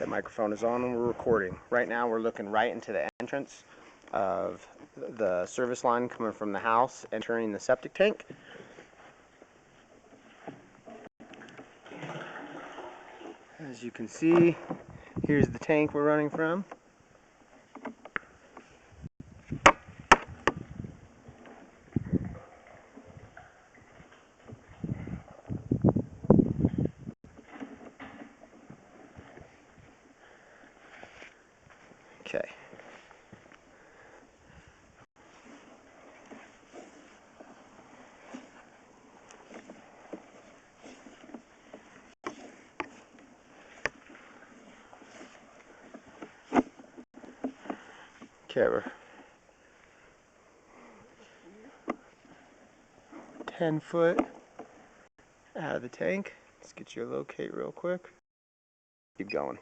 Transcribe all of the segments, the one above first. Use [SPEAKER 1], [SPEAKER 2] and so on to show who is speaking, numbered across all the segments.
[SPEAKER 1] That microphone is on and we're recording. Right now we're looking right into the entrance of the service line coming from the house, entering the septic tank. As you can see, here's the tank we're running from. Okay. Okay, we're 10 foot out of the tank. Let's get you a locate real quick. Keep going.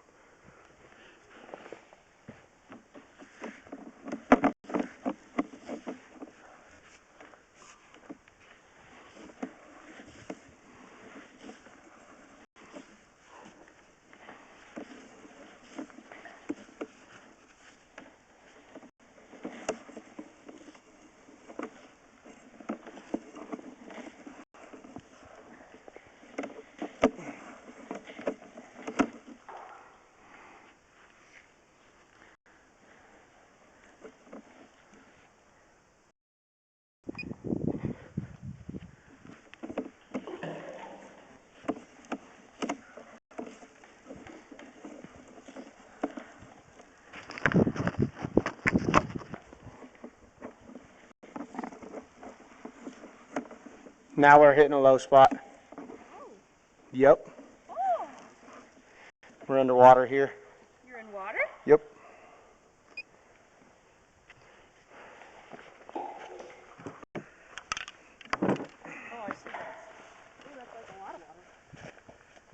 [SPEAKER 1] Now we're hitting a low spot.
[SPEAKER 2] Oh.
[SPEAKER 1] Yep.
[SPEAKER 2] Oh.
[SPEAKER 1] We're underwater here.
[SPEAKER 2] You're in water?
[SPEAKER 1] Yep.
[SPEAKER 2] Oh, I see that. Oh, that's like a lot of water.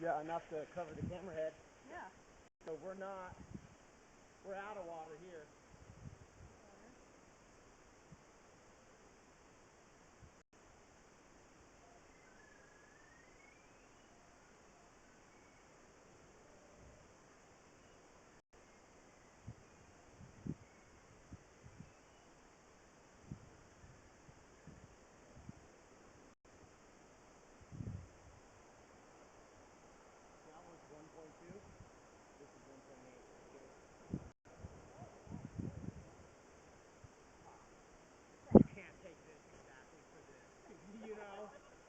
[SPEAKER 1] Yeah, enough to cover the camera head.
[SPEAKER 2] Yeah.
[SPEAKER 1] So we're out of water here.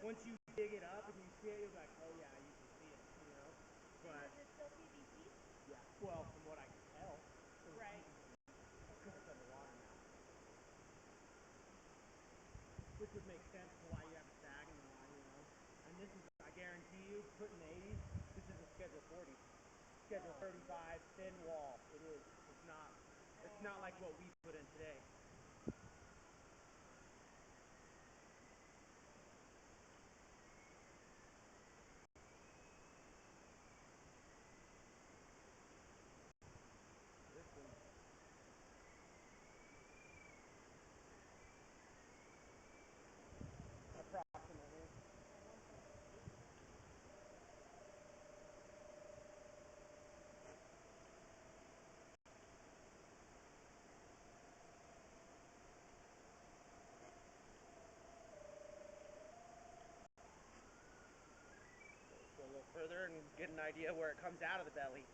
[SPEAKER 1] Once you dig it up and you see it, you're like, oh yeah, you can see it, you know? But
[SPEAKER 2] is it still PVC?
[SPEAKER 1] Yeah, well, from what I can tell.
[SPEAKER 2] Right.
[SPEAKER 1] Because it's underwater now. Which would make sense to why you have a sag in the line, you know? And this is, I guarantee you, put in the 80s, this is a Schedule 40. Schedule 35, thin wall. It is. It's not like what we put in today. A little further and get an idea where it comes out of the belly.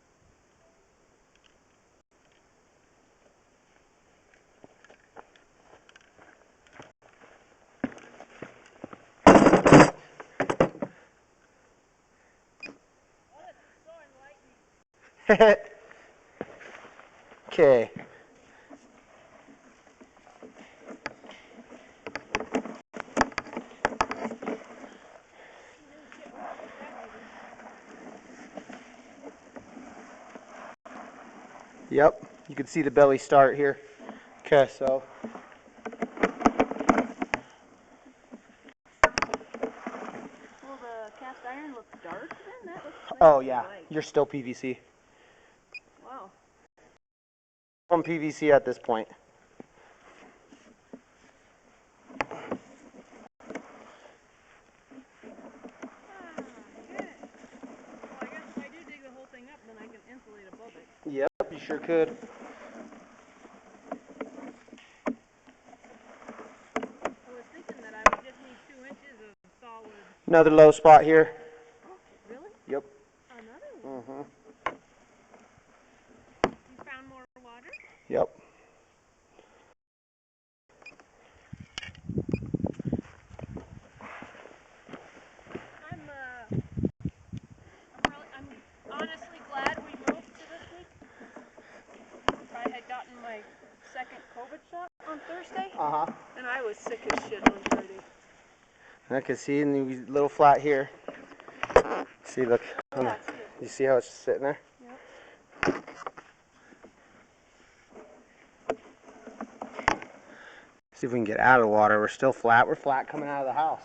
[SPEAKER 2] Oh, that's so enlightening.
[SPEAKER 1] Okay. Yep, you can see the belly start here. Okay, so.
[SPEAKER 2] Well, the cast iron looks dark then? That looks nice.
[SPEAKER 1] Oh yeah,
[SPEAKER 2] Light.
[SPEAKER 1] you're still PVC.
[SPEAKER 2] Wow.
[SPEAKER 1] I'm PVC at this point.
[SPEAKER 2] Ah, good. Well, I guess if I do dig the whole thing up, then I can insulate above it.
[SPEAKER 3] sure could.
[SPEAKER 2] I was thinking that I would just need 2 inches of solid.
[SPEAKER 3] Another low spot here.
[SPEAKER 2] Really?
[SPEAKER 3] Yep.
[SPEAKER 2] Another one?
[SPEAKER 3] Mm-hmm.
[SPEAKER 2] You found more water?
[SPEAKER 3] Yep.
[SPEAKER 2] I'm honestly glad we moved to this week. I had gotten my second COVID shot on Thursday, and I was sick as shit on Friday.
[SPEAKER 3] I can see in the little flat here. See, look.
[SPEAKER 2] Yeah,
[SPEAKER 3] You see how it's sitting there?
[SPEAKER 2] Yep.
[SPEAKER 3] See if we can get out of the water. We're still flat. We're flat coming out of the house.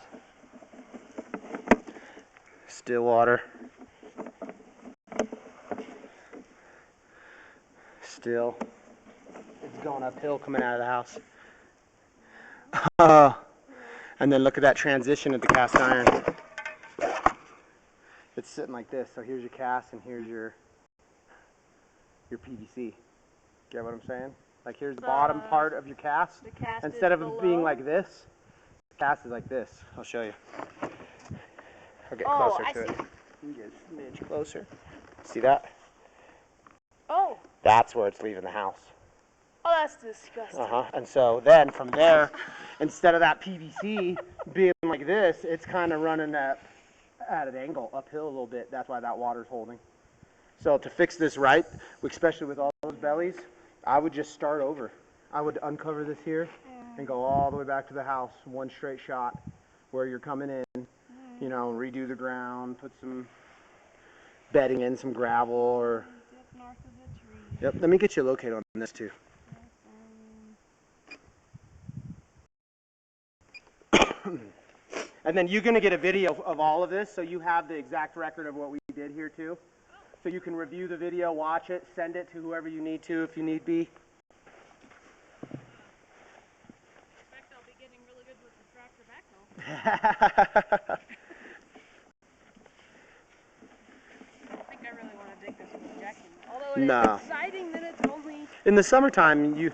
[SPEAKER 3] Still water. Still. It's going uphill coming out of the house. And then look at that transition at the cast iron. It's sitting like this. So here's your cast and here's your PVC. Get what I'm saying? Like here's the bottom part of your cast.
[SPEAKER 2] The cast
[SPEAKER 3] Instead of it
[SPEAKER 2] below.
[SPEAKER 3] being like this, the cast is like this. I'll show you. I'll get closer to it. You get a smidge closer. See that?
[SPEAKER 2] Oh.
[SPEAKER 3] That's where it's leaving the house.
[SPEAKER 2] Oh, that's disgusting.
[SPEAKER 3] And so then from there, instead of that PVC being like this, it's kind of running at an angle uphill a little bit. That's why that water's holding. So to fix this right, especially with all those bellies, I would just start over. I would uncover this here and go all the way back to the house, one straight shot where you're coming in, you know, redo the ground, put some bedding in, some gravel or...
[SPEAKER 2] North of the tree.
[SPEAKER 3] Yep, let me get you located on this too. And then you're going to get a video of all of this, so you have the exact record of what we did here too. So you can review the video, watch it, send it to whoever you need to if you need be.
[SPEAKER 2] In fact, I'll be getting really good with the tractor backhoe. I don't think I really want to dig this with a jackhammer. Although it is exciting that it's only...
[SPEAKER 3] In the summertime,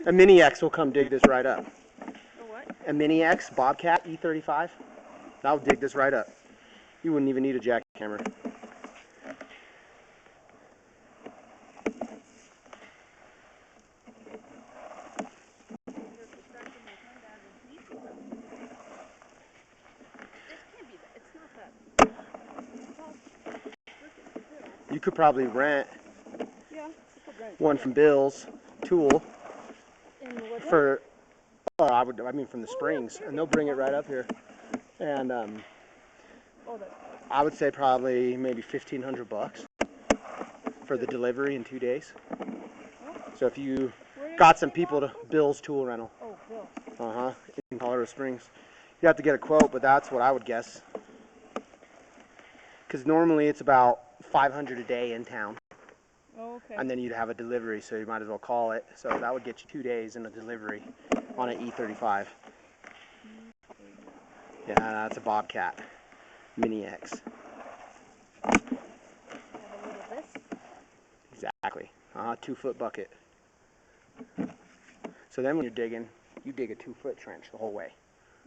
[SPEAKER 3] a Mini X will come dig this right up.
[SPEAKER 2] A what?
[SPEAKER 3] A Mini X Bobcat E35. That'll dig this right up. You wouldn't even need a jackhammer. You could probably rent one from Bill's Tool for, I mean from the Springs, and they'll bring it right up here. And I would say probably maybe $1,500 for the delivery in 2 days. So if you got some people to Bill's Tool Rental.
[SPEAKER 2] Oh, Bill.
[SPEAKER 3] In Colorado Springs. You have to get a quote, but that's what I would guess. Because normally it's about $500 a day in town.
[SPEAKER 2] Oh, okay.
[SPEAKER 3] And then you'd have a delivery, so you might as well call it. So that would get you 2 days in a delivery on an E35. Yeah, that's a Bobcat Mini X. Exactly. 2-foot bucket. So then when you're digging, you dig a 2-foot trench the whole way.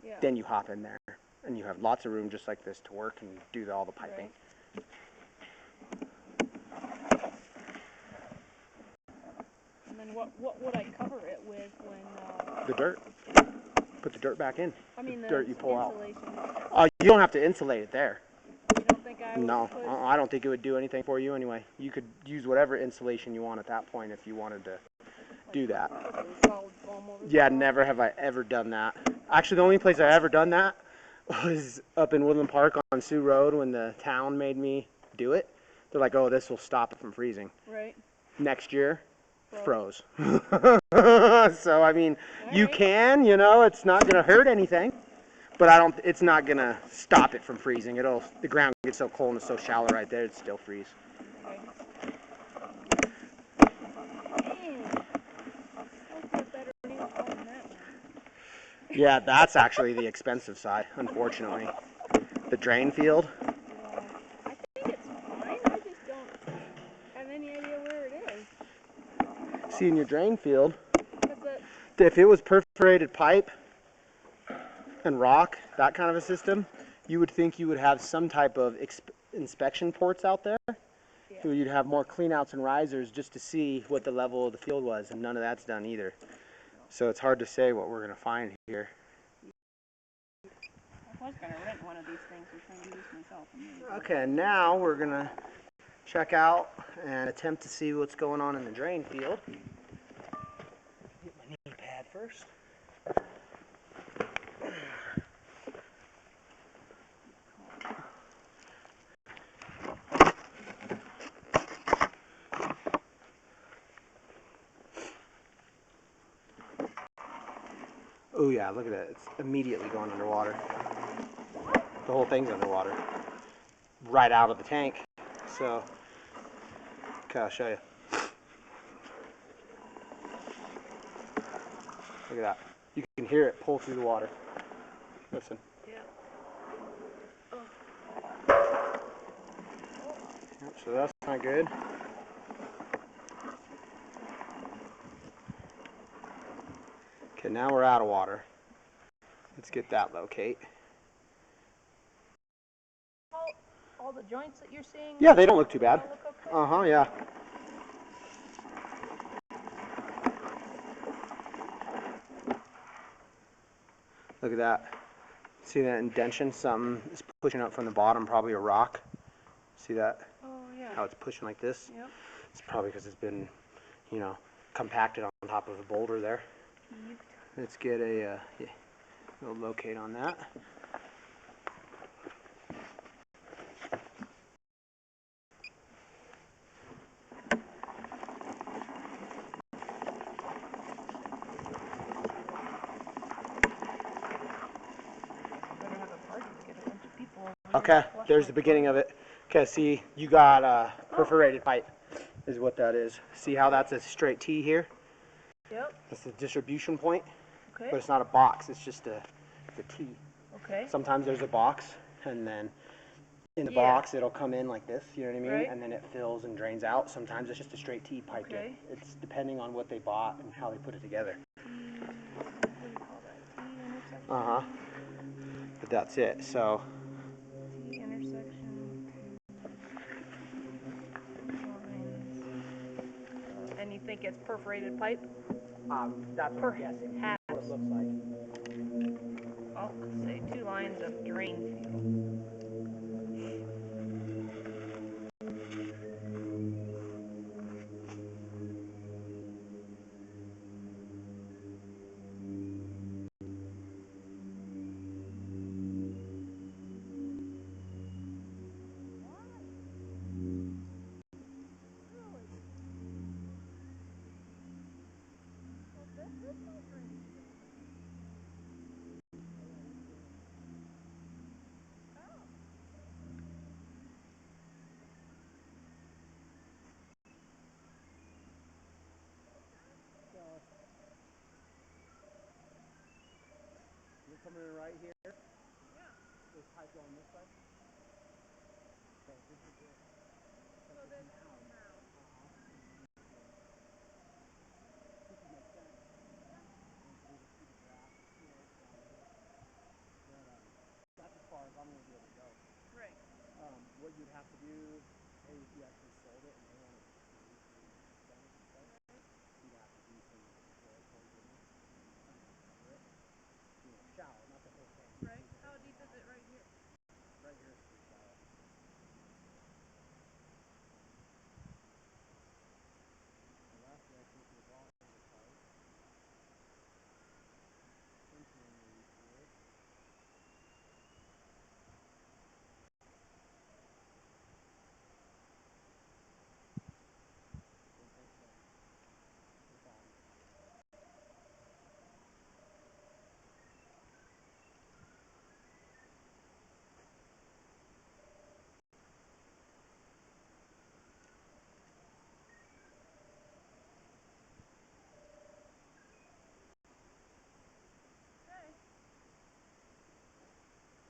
[SPEAKER 2] Yeah.
[SPEAKER 3] Then you hop in there, and you have lots of room just like this to work and do all the piping.
[SPEAKER 2] Right. And then what would I cover it with when...
[SPEAKER 3] The dirt. Put the dirt back in.
[SPEAKER 2] I mean the
[SPEAKER 3] dirt you pull
[SPEAKER 2] insulation.
[SPEAKER 3] out. You don't have to insulate it there.
[SPEAKER 2] You don't think I would put...
[SPEAKER 3] I don't think it would do anything for you anyway. You could use whatever insulation you want at that point if you wanted to do that.
[SPEAKER 2] Solid foam over
[SPEAKER 3] Yeah, never have I ever done that. Actually, the only place I ever done that was up in Woodland Park on Sioux Road when the town made me do it. They're like, oh, this will stop it from freezing.
[SPEAKER 2] Right.
[SPEAKER 3] Next year, froze. So, I mean, you can, you know, it's not going to hurt anything. But it's not going to stop it from freezing. The ground gets so cold and it's so shallow right there, it'd still freeze.
[SPEAKER 2] Okay.
[SPEAKER 3] Yeah, that's actually the expensive side, unfortunately. The drain field.
[SPEAKER 2] Yeah, I think it's fine. I just don't have any idea where it is.
[SPEAKER 3] see in your drain field,
[SPEAKER 2] What's that?
[SPEAKER 3] if it was perforated pipe and rock, that kind of a system, you would think you would have some type of inspection ports out there.
[SPEAKER 2] Yeah.
[SPEAKER 3] So you'd have more cleanouts and risers just to see what the level of the field was, and none of that's done either. So it's hard to say what we're going to find here.
[SPEAKER 2] I was going to rent one of these things and try and do this myself.
[SPEAKER 3] Okay, now we're going to check out and attempt to see what's going on in the drain field. Get my knee pad first. Oh yeah, look at that. It's immediately going underwater. The whole thing's underwater. Right out of the tank. So, okay, I'll show you. Look at that. You can hear it pull through the water. Listen.
[SPEAKER 2] Yeah.
[SPEAKER 3] Yep, so that's not good. Okay, now we're out of water. Let's get that locate.
[SPEAKER 2] All the joints that you're seeing?
[SPEAKER 3] Yeah, they don't look too bad.
[SPEAKER 2] Look okay?
[SPEAKER 3] Uh-huh, yeah. Look at that. See that indentation? Something is pushing up from the bottom, probably a rock. See that?
[SPEAKER 2] Oh, yeah.
[SPEAKER 3] How it's pushing like this?
[SPEAKER 2] Yep.
[SPEAKER 3] It's probably because it's been, you know, compacted on top of a boulder there.
[SPEAKER 2] Yep.
[SPEAKER 3] Let's get a little locate on that. Okay, there's the beginning of it. Okay, see, you got perforated pipe is what that is. See how that's a straight T here?
[SPEAKER 2] Yep.
[SPEAKER 3] That's the distribution point,
[SPEAKER 2] Okay.
[SPEAKER 3] but it's not a box, it's just a T.
[SPEAKER 2] Okay.
[SPEAKER 3] Sometimes there's a box, and then in the box it'll come in like this, you know what I mean?
[SPEAKER 2] Right.
[SPEAKER 3] And then it fills and drains out. Sometimes it's just a straight T piped in. It's depending on what they bought and how they put it together.
[SPEAKER 2] What do you call that? T intersection?
[SPEAKER 3] Uh-huh. But that's it, so.
[SPEAKER 2] T intersection, lines. And you think it's perforated pipe?
[SPEAKER 3] That's what I'm guessing.
[SPEAKER 2] Has.
[SPEAKER 3] What it looks like.
[SPEAKER 2] I'll say 2 lines of drain field.
[SPEAKER 3] You're coming in right here? Yeah. This pipe going this way? Okay, this is it. So this is now. This would make sense. We just see the grass slope down here. But that's as far as I'm going to be able to go.
[SPEAKER 2] Right.
[SPEAKER 3] What you'd have to do, say if you actually sold it and they wanted to do some damage and stuff, you'd have to do some soil poisoning and cover it. You know, shallow, not the whole thing.
[SPEAKER 2] Right. How deep is it right here?
[SPEAKER 3] Right here is pretty shallow. The last way I think the water was hard. Something maybe here.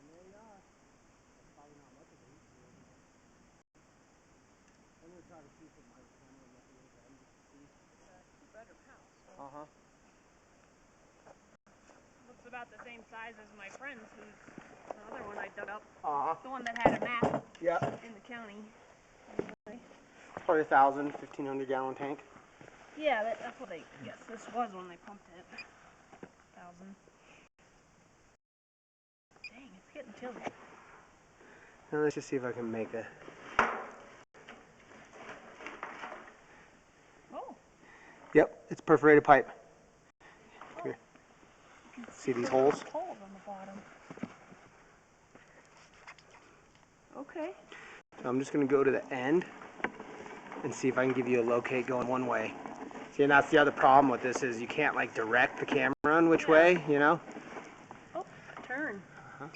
[SPEAKER 3] And there you are. That's probably not much of a leak here anymore. I'm going to try to see if my camera will let me in just to see.
[SPEAKER 2] You better.
[SPEAKER 3] Uh-huh.
[SPEAKER 2] Looks about the same size as my friend's, who's the other one I dug up.
[SPEAKER 3] Uh-huh.
[SPEAKER 2] The one that had a map
[SPEAKER 3] Yep.
[SPEAKER 2] in the county.
[SPEAKER 3] Probably 1,000, 1,500 gallon tank.
[SPEAKER 2] Yeah, that's what they, yes, this was when they pumped it. 1,000. Dang, it's getting chilly.
[SPEAKER 3] Now let's just see if I can make it.
[SPEAKER 2] Oh.
[SPEAKER 3] Yep, it's perforated pipe.
[SPEAKER 2] Oh.
[SPEAKER 3] Here. See these holes?
[SPEAKER 2] Holes on the bottom. Okay.
[SPEAKER 3] So I'm just going to go to the end and see if I can give you a locate going one way. See, and that's the other problem with this is you can't like direct the camera on which way, you know?
[SPEAKER 2] Oh, turn.
[SPEAKER 3] Uh-huh.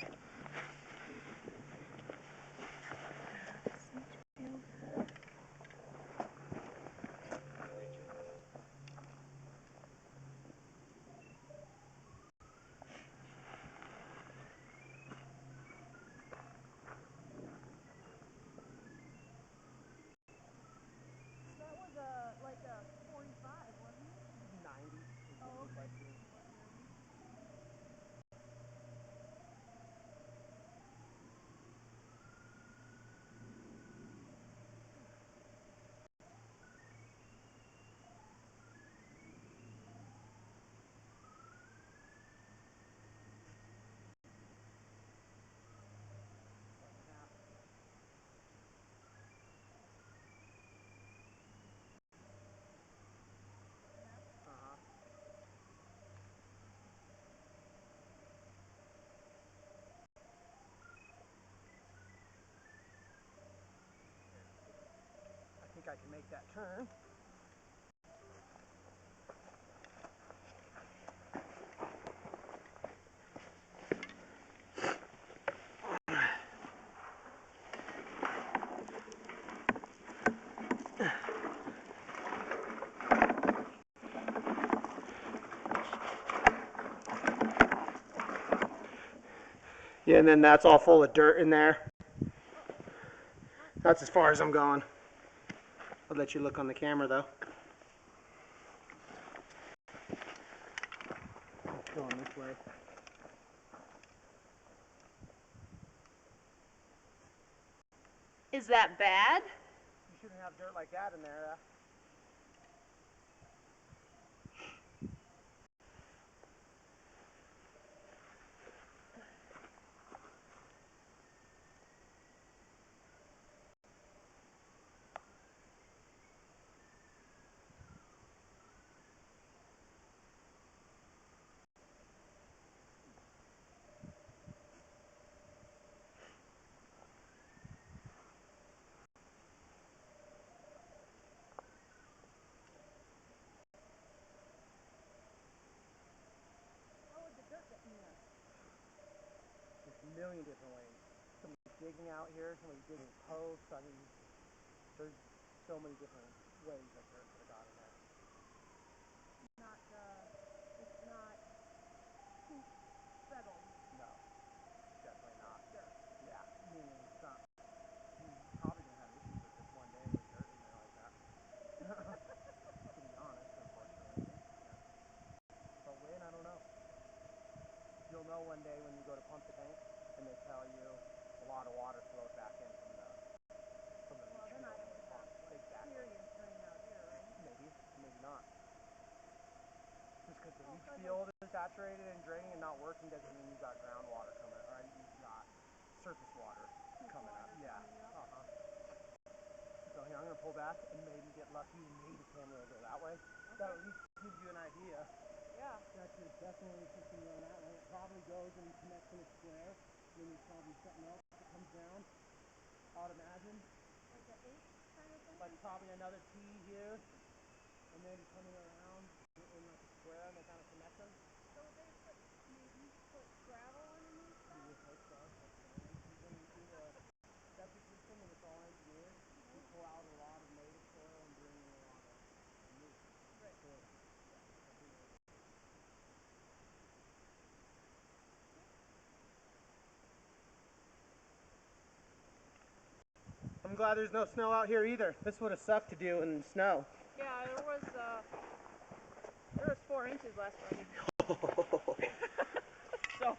[SPEAKER 2] That was like a 45, wasn't it?
[SPEAKER 3] 90.
[SPEAKER 2] Oh, okay.
[SPEAKER 3] I think I can make that turn. Yeah, and then that's all full of dirt in there. That's as far as I'm going. I'll let you look on the camera though. Going this way.
[SPEAKER 2] Is that bad?
[SPEAKER 3] You shouldn't have dirt like that in there. There's a million different ways. Somebody's digging out here, somebody's digging posts. I mean, there's so many different ways that dirt could have got in there.
[SPEAKER 2] It's not too settled.
[SPEAKER 3] No, definitely not. Dirt. Yeah, meaning it's not. You're probably going to have issues with this one day with dirt in there like that. To be honest, unfortunately. Yeah. But when, I don't know. You'll know one day when you go to pump the tank and they tell you a lot of water flowed back in from the
[SPEAKER 2] Well, then I would have serious drain out here, right?
[SPEAKER 3] Maybe, maybe not. Just because the leach field is saturated and draining and not working doesn't mean you got groundwater coming, or you've got surface water coming up. Yeah. So here, I'm going to pull back and maybe get lucky and maybe the camera will go that way. Okay. That at least gives you an idea.
[SPEAKER 2] Yeah.
[SPEAKER 3] That you're definitely system going that way. It probably goes and connects in a square. Then there's probably something else that comes down. I would imagine.
[SPEAKER 2] Like an H kind of thing?
[SPEAKER 3] Like probably another T here. And then coming around in like a square and they kind of connect them.
[SPEAKER 2] So they maybe put gravel underneath that?
[SPEAKER 3] You would hope so. When you do a septic system and it's all engineered, you pull out a lot of native soil and bring in a lot of new soil. Yeah, definitely. I'm glad there's no snow out here either. This would have sucked to do in snow.
[SPEAKER 2] Yeah, there was It was 4 inches last Friday. So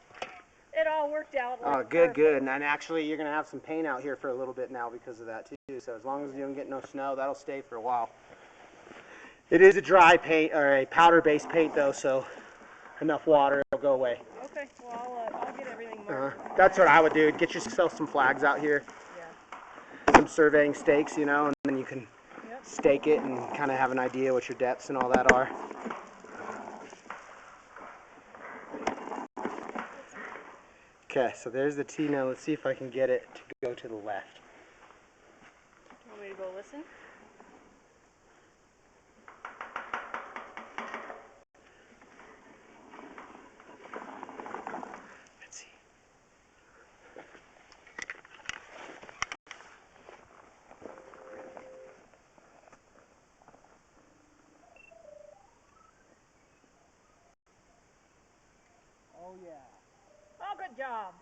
[SPEAKER 2] it all worked out. Like
[SPEAKER 3] Oh, good, good. And actually, you're going to have some paint out here for a little bit now because of that, too. So as long as you don't get no snow, that'll stay for a while. It is a dry paint, or a powder-based paint, though, so enough water, it'll go away.
[SPEAKER 2] Okay, well, I'll get everything marked.
[SPEAKER 3] That's what I would do. Get yourself some flags out here.
[SPEAKER 2] Yeah.
[SPEAKER 3] Some surveying stakes, you know, and then you can stake it and kind of have an idea what your depths and all that are. Okay, so there's the T now. Let's see if I can get it to go to the left.
[SPEAKER 2] Want me to go listen?
[SPEAKER 3] Let's see.
[SPEAKER 1] Oh yeah.
[SPEAKER 2] Oh, good job.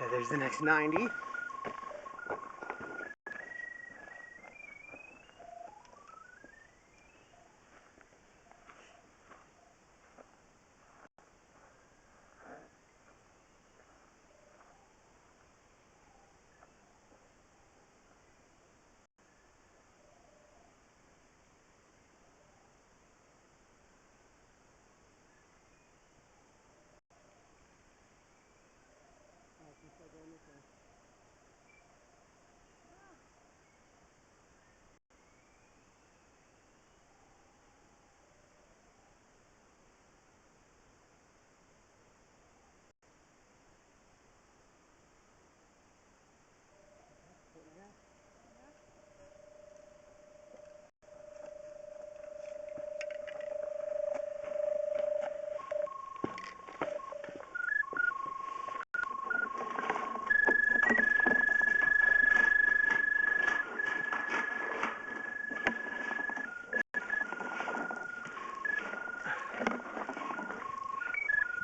[SPEAKER 3] Okay, there's the next 90.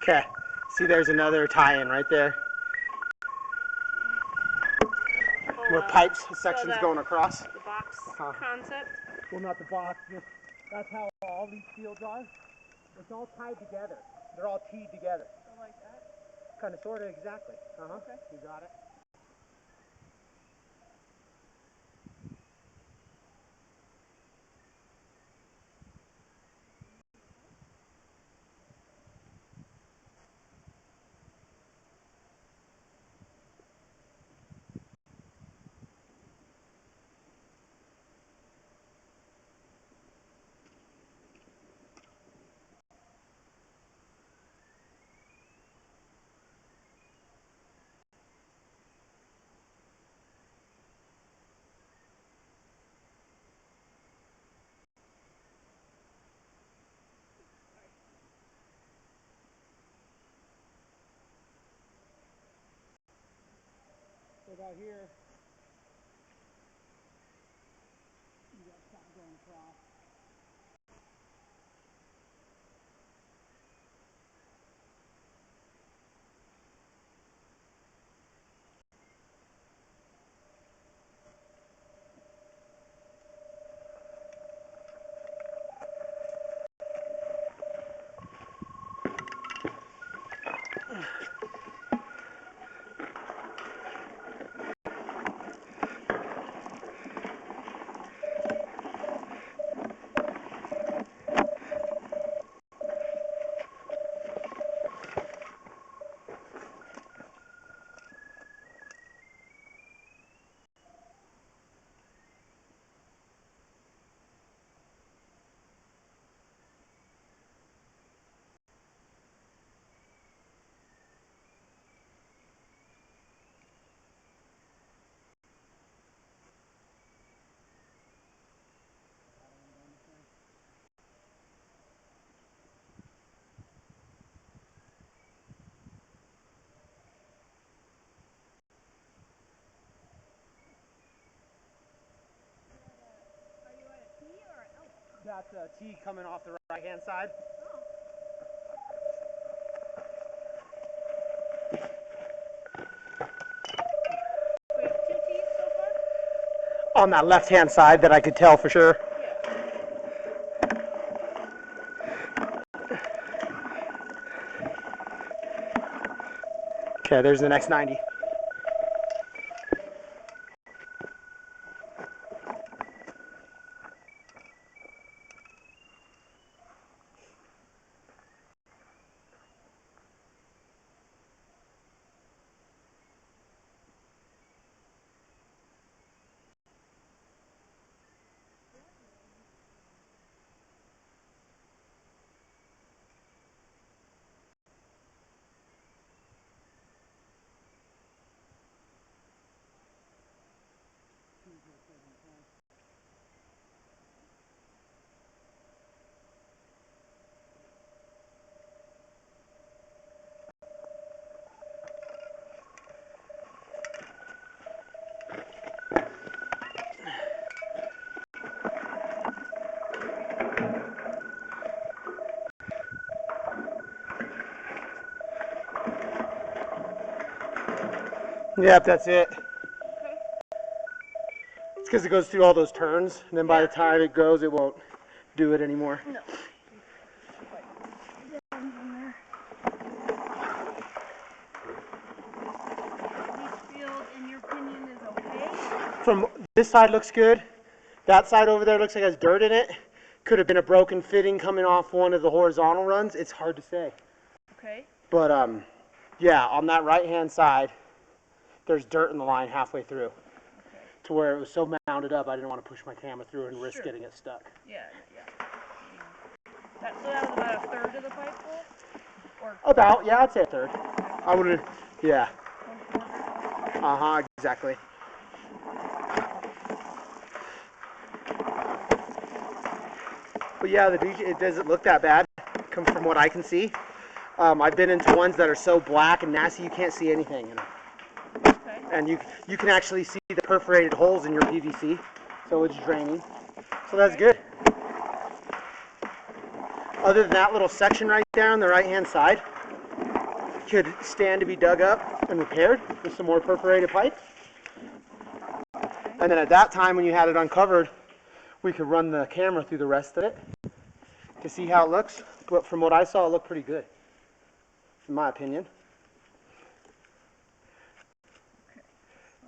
[SPEAKER 3] Okay, see there's another tie-in right there.
[SPEAKER 2] Oh,
[SPEAKER 3] Where pipes sections
[SPEAKER 2] so
[SPEAKER 3] going across.
[SPEAKER 2] The box concept?
[SPEAKER 1] Well, not the box. That's how all these fields are. It's all tied together. They're all teed together.
[SPEAKER 2] So like that?
[SPEAKER 1] Kind of, sort of, exactly.
[SPEAKER 2] Okay.
[SPEAKER 1] You got it. So about here, you got something going across.
[SPEAKER 3] That's a T coming off the right-hand side.
[SPEAKER 2] We have 2 teeth so far?
[SPEAKER 3] On that left-hand side that I could tell for sure. Okay, there's the next 90. Yep, that's it.
[SPEAKER 2] Okay.
[SPEAKER 3] It's because it goes through all those turns, and then by the time it goes, it won't do it anymore.
[SPEAKER 2] No. Leach field, in your opinion, is okay?
[SPEAKER 3] From this side looks good. That side over there looks like it has dirt in it. Could have been a broken fitting coming off one of the horizontal runs. It's hard to say.
[SPEAKER 2] Okay.
[SPEAKER 3] But yeah, on that right-hand side, there's dirt in the line halfway through.
[SPEAKER 2] Okay.
[SPEAKER 3] To where it was so mounted up, I didn't want to push my camera through and risk
[SPEAKER 2] Sure.
[SPEAKER 3] getting it stuck.
[SPEAKER 2] Yeah. So that was about a third of the pipe full? Or
[SPEAKER 3] About, yeah, I'd say a third. I would have, yeah.
[SPEAKER 2] 1/4?
[SPEAKER 3] Exactly. But yeah, the beach, it doesn't look that bad, from what I can see. I've been into ones that are so black and nasty you can't see anything in them.
[SPEAKER 2] Okay.
[SPEAKER 3] And you can actually see the perforated holes in your PVC, so it's draining. So that's good. Other than that little section right there on the right-hand side, could stand to be dug up and repaired with some more perforated pipe. And then at that time, when you had it uncovered, we could run the camera through the rest of it to see how it looks. But from what I saw, it looked pretty good, in my opinion.
[SPEAKER 2] Okay. So,